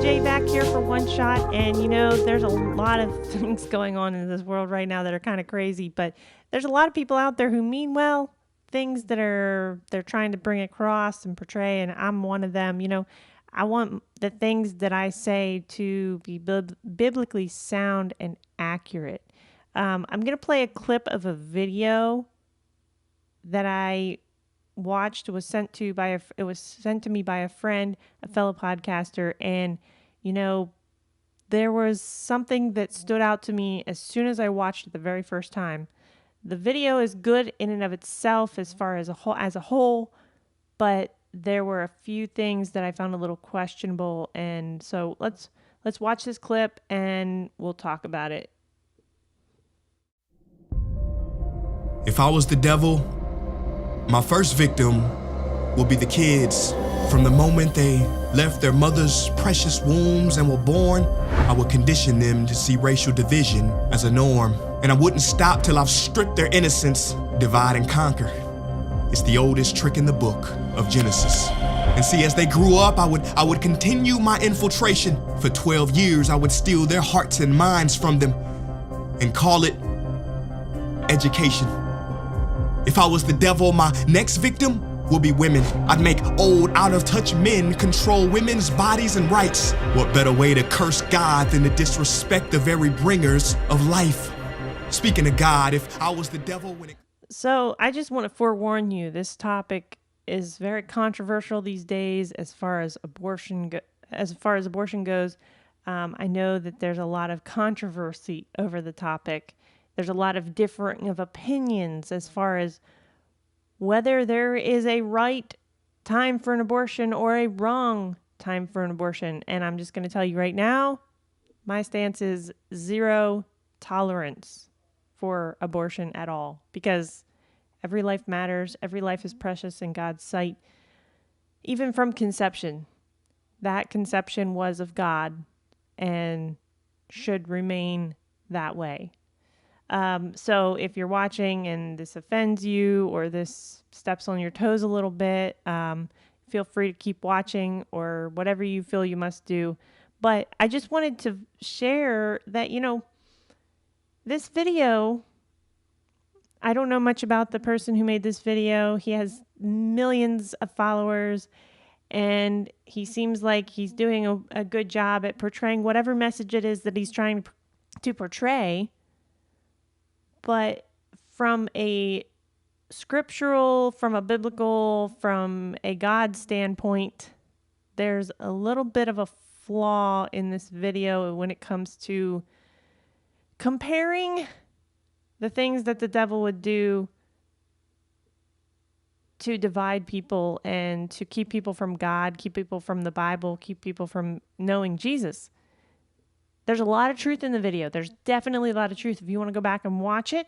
AJ back here for One Shot, and there's a lot of things going on in this world right now that are kind of crazy, but there's a lot of people out there who mean well, things that they're trying to bring across and portray, and I'm one of them. I want the things that I say to be biblically sound and accurate. I'm going to play a clip of a video that I watched. It was sent to me by a friend, a fellow podcaster, and there was something that stood out to me as soon as I watched it the very first time. The video is good in and of itself as far as a whole, but there were a few things that I found a little questionable, and so let's watch this clip and we'll talk about it. If I was the devil, my first victim will be the kids. From the moment they left their mother's precious wombs and were born, I would condition them to see racial division as a norm. And I wouldn't stop till I've stripped their innocence, divide and conquer. It's the oldest trick in the book of Genesis. And see, as they grew up, I would continue my infiltration. For 12 years, I would steal their hearts and minds from them and call it education. If I was the devil, my next victim will be women. I'd make old, out-of-touch men control women's bodies and rights. What better way to curse God than to disrespect the very bringers of life? Speaking of God, if I was the devil when it... So I just want to forewarn you, this topic is very controversial these days as far as abortion goes. I know that there's a lot of controversy over the topic. There's a lot of differing of opinions as far as whether there is a right time for an abortion or a wrong time for an abortion. And I'm just going to tell you right now, my stance is zero tolerance for abortion at all, because every life matters. Every life is precious in God's sight. Even from conception, that conception was of God and should remain that way. So if you're watching and this offends you or this steps on your toes a little bit, feel free to keep watching or whatever you feel you must do. But I just wanted to share that, this video, I don't know much about the person who made this video. He has millions of followers, and he seems like he's doing a good job at portraying whatever message it is that he's trying to portray. But from a scriptural, from a biblical, from a God standpoint, there's a little bit of a flaw in this video when it comes to comparing the things that the devil would do to divide people and to keep people from God, keep people from the Bible, keep people from knowing Jesus. There's a lot of truth in the video. There's definitely a lot of truth. If you want to go back and watch it,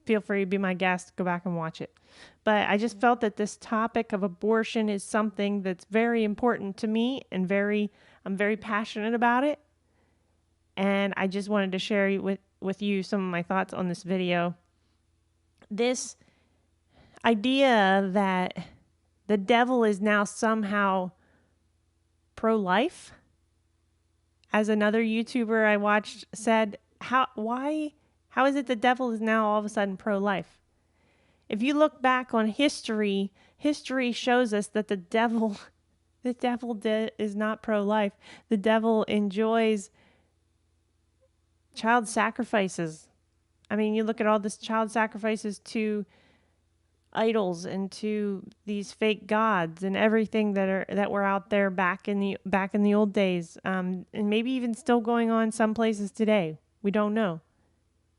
feel free to be my guest. Go back and watch it. But I just felt that this topic of abortion is something that's very important to me and I'm very passionate about it. And I just wanted to share with you some of my thoughts on this video. This idea that the devil is now somehow pro-life, as another YouTuber I watched said, how is it the devil is now all of a sudden pro-life? If you look back on history shows us that the devil is not pro-life. The devil enjoys child sacrifices. I mean, you look at all this child sacrifices to idols and to these fake gods and everything that were out there back in the old days, and maybe even still going on some places today. We don't know,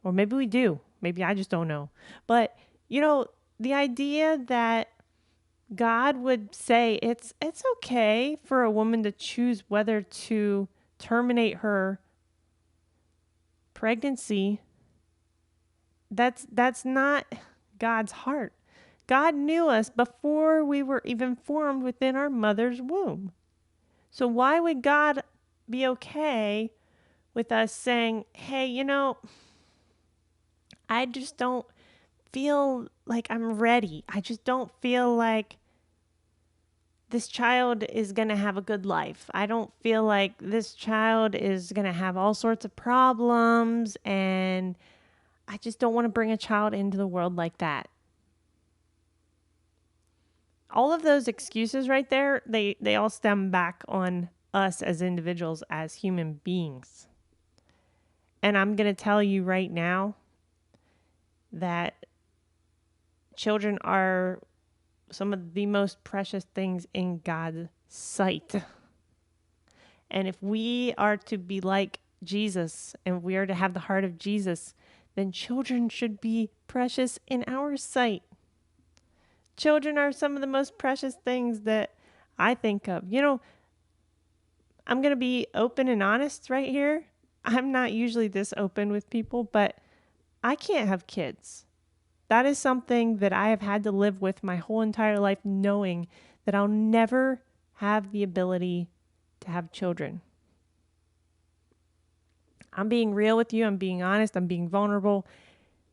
or maybe we do. Maybe I just don't know. But the idea that God would say it's okay for a woman to choose whether to terminate her pregnancy, that's not God's heart. God knew us before we were even formed within our mother's womb. So why would God be okay with us saying, hey, I just don't feel like I'm ready. I just don't feel like this child is going to have a good life. I don't feel like this child is going to have all sorts of problems, and I just don't want to bring a child into the world like that. All of those excuses right there, they all stem back on us as individuals, as human beings. And I'm going to tell you right now that children are some of the most precious things in God's sight. And if we are to be like Jesus and we are to have the heart of Jesus, then children should be precious in our sight. Children are some of the most precious things that I think of. You know, I'm going to be open and honest right here. I'm not usually this open with people, but I can't have kids. That is something that I have had to live with my whole entire life, knowing that I'll never have the ability to have children. I'm being real with you. I'm being honest. I'm being vulnerable.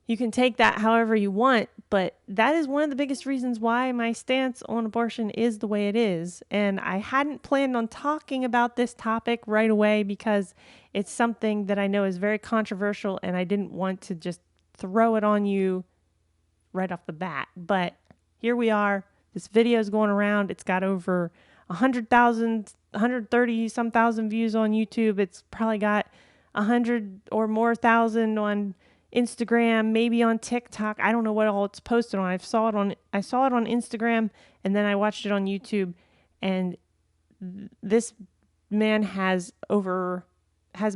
You can take that however you want, but that is one of the biggest reasons why my stance on abortion is the way it is. And I hadn't planned on talking about this topic right away because it's something that I know is very controversial, and I didn't want to just throw it on you right off the bat. But here we are. This video is going around. It's got over 100,000, 130 some thousand views on YouTube. It's probably got 100 or more thousand on Instagram, maybe on TikTok. I don't know what all it's posted on. I saw it on Instagram, and then I watched it on YouTube, and this man has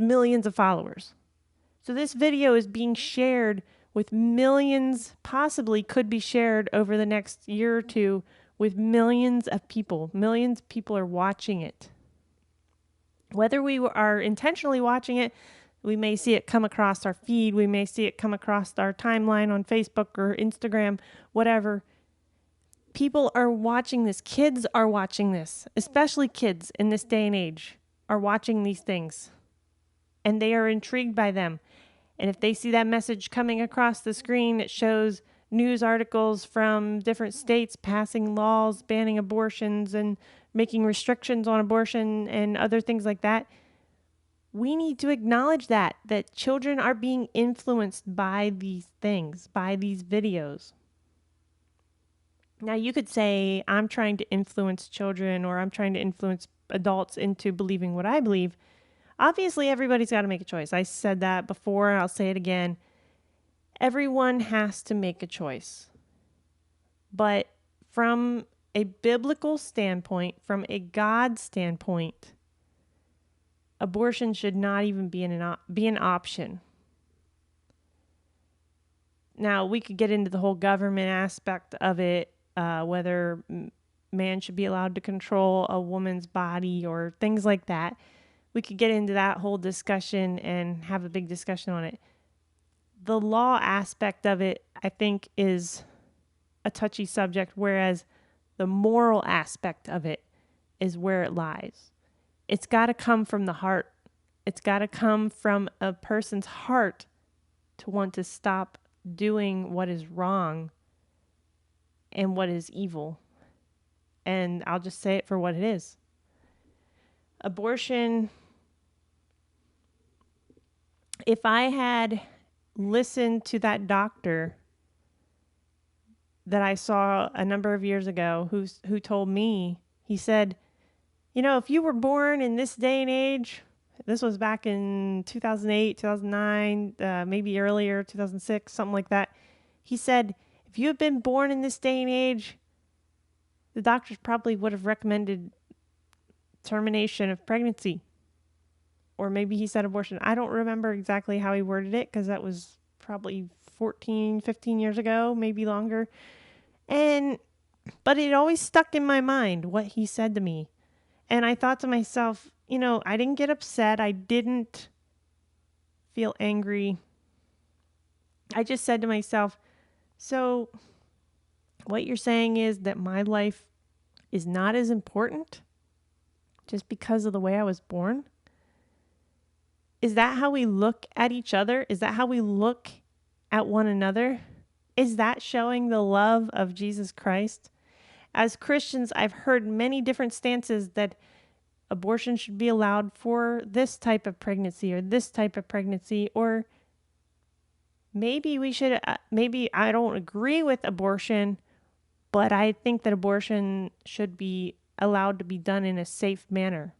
millions of followers. So this video is being shared with millions, possibly could be shared over the next year or two with millions of people. Millions of people are watching it. Whether we are intentionally watching it, we may see it come across our feed. We may see it come across our timeline on Facebook or Instagram, whatever. People are watching this. Kids are watching this, especially kids in this day and age are watching these things, and they are intrigued by them. And if they see that message coming across the screen, it shows news articles from different states passing laws banning abortions and making restrictions on abortion and other things like that. We need to acknowledge that children are being influenced by these things, by these videos. Now, you could say, I'm trying to influence children, or I'm trying to influence adults into believing what I believe. Obviously, everybody's got to make a choice. I said that before, I'll say it again. Everyone has to make a choice. But from a biblical standpoint, from a God standpoint, abortion should not even be an option. Now, we could get into the whole government aspect of it, whether man should be allowed to control a woman's body or things like that. We could get into that whole discussion and have a big discussion on it. The law aspect of it, I think, is a touchy subject, whereas the moral aspect of it is where it lies. It's got to come from the heart. It's got to come from a person's heart to want to stop doing what is wrong and what is evil. And I'll just say it for what it is. Abortion, if I had listened to that doctor that I saw a number of years ago who told me, he said, you know, if you were born in this day and age, this was back in 2008, 2009, maybe earlier, 2006, something like that. He said, if you had been born in this day and age, the doctors probably would have recommended termination of pregnancy. Or maybe he said abortion. I don't remember exactly how he worded it, because that was probably 14, 15 years ago, maybe longer. But it always stuck in my mind what he said to me. And I thought to myself, you know, I didn't get upset. I didn't feel angry. I just said to myself, so what you're saying is that my life is not as important just because of the way I was born? Is that how we look at each other? Is that how we look at one another? Is that showing the love of Jesus Christ? As Christians, I've heard many different stances that abortion should be allowed for this type of pregnancy or this type of pregnancy, or maybe we should, maybe I don't agree with abortion, but I think that abortion should be allowed to be done in a safe manner.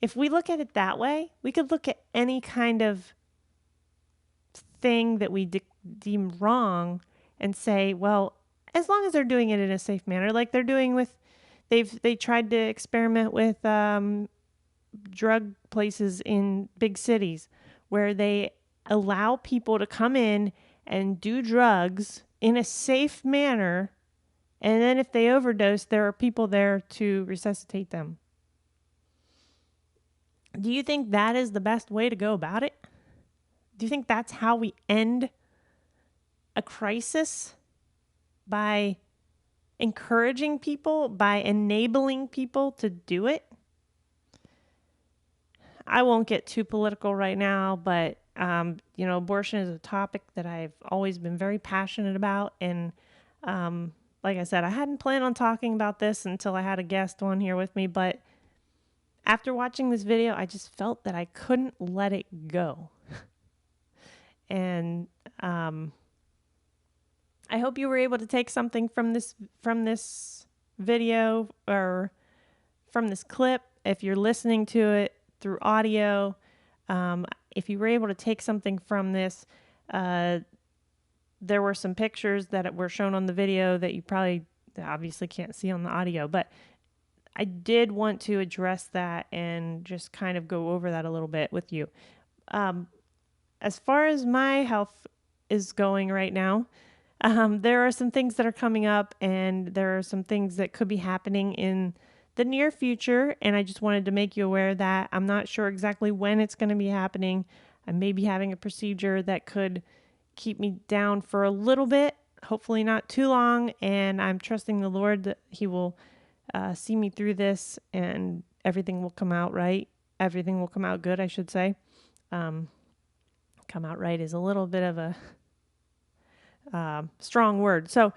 If we look at it that way, we could look at any kind of thing that we deem wrong and say, well, as long as they're doing it in a safe manner, like they're doing with, they tried to experiment with drug places in big cities where they allow people to come in and do drugs in a safe manner, and then if they overdose, there are people there to resuscitate them. Do you think that is the best way to go about it? Do you think that's how we end a crisis? By encouraging people, by enabling people to do it? I won't get too political right now, but, abortion is a topic that I've always been very passionate about. And like I said, I hadn't planned on talking about this until I had a guest on here with me. But after watching this video, I just felt that I couldn't let it go. And I hope you were able to take something from this video or from this clip. If you're listening to it through audio, if you were able to take something from this, there were some pictures that were shown on the video that you probably obviously can't see on the audio, but I did want to address that and just kind of go over that a little bit with you. As far as my health is going right now, there are some things that are coming up, and there are some things that could be happening in the near future, and I just wanted to make you aware of that. I'm not sure exactly when it's going to be happening. I may be having a procedure that could keep me down for a little bit, hopefully not too long, and I'm trusting the Lord that He will see me through this, and everything will come out right. Everything will come out good, I should say. Come out right is a little bit of a strong word. So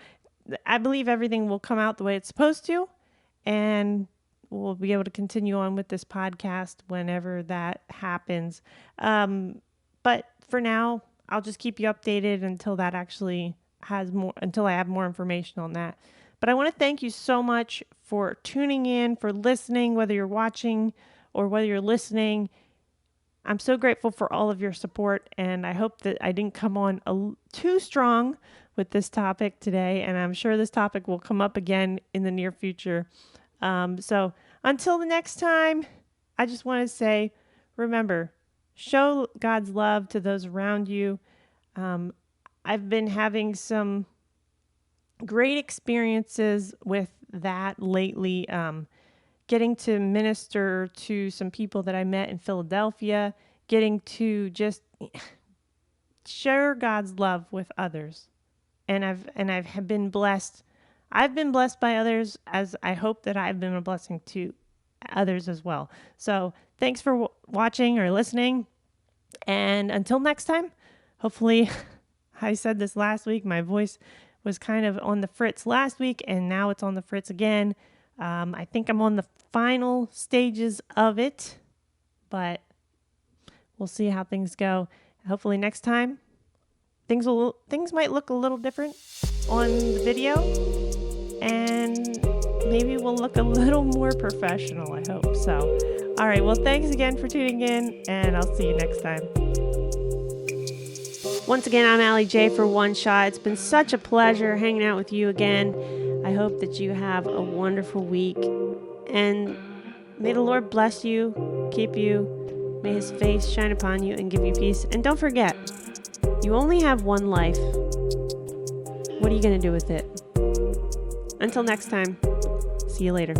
I believe everything will come out the way it's supposed to, and we'll be able to continue on with this podcast whenever that happens. But for now, I'll just keep you updated until that actually until I have more information on that. But I want to thank you so much for tuning in, for listening, whether you're watching or whether you're listening. I'm so grateful for all of your support, and I hope that I didn't come on too strong with this topic today, and I'm sure this topic will come up again in the near future. So until the next time, I just want to say, remember, show God's love to those around you. I've been having some great experiences with that lately. Getting to minister to some people that I met in Philadelphia, getting to just share God's love with others. And I've been blessed. I've been blessed by others, as I hope that I've been a blessing to others as well. So thanks for watching or listening. And until next time, hopefully, I said this last week, my voice was kind of on the fritz last week, and now it's on the fritz again. I think I'm on the final stages of it, but we'll see how things go. Hopefully next time, things might look a little different on the video, and maybe we'll look a little more professional, I hope so. All right, well, thanks again for tuning in, and I'll see you next time. Once again, I'm Allie J for One Shot. It's been such a pleasure hanging out with you again. I hope that you have a wonderful week, and may the Lord bless you, keep you, may His face shine upon you and give you peace. And don't forget, you only have one life. What are you going to do with it? Until next time, see you later.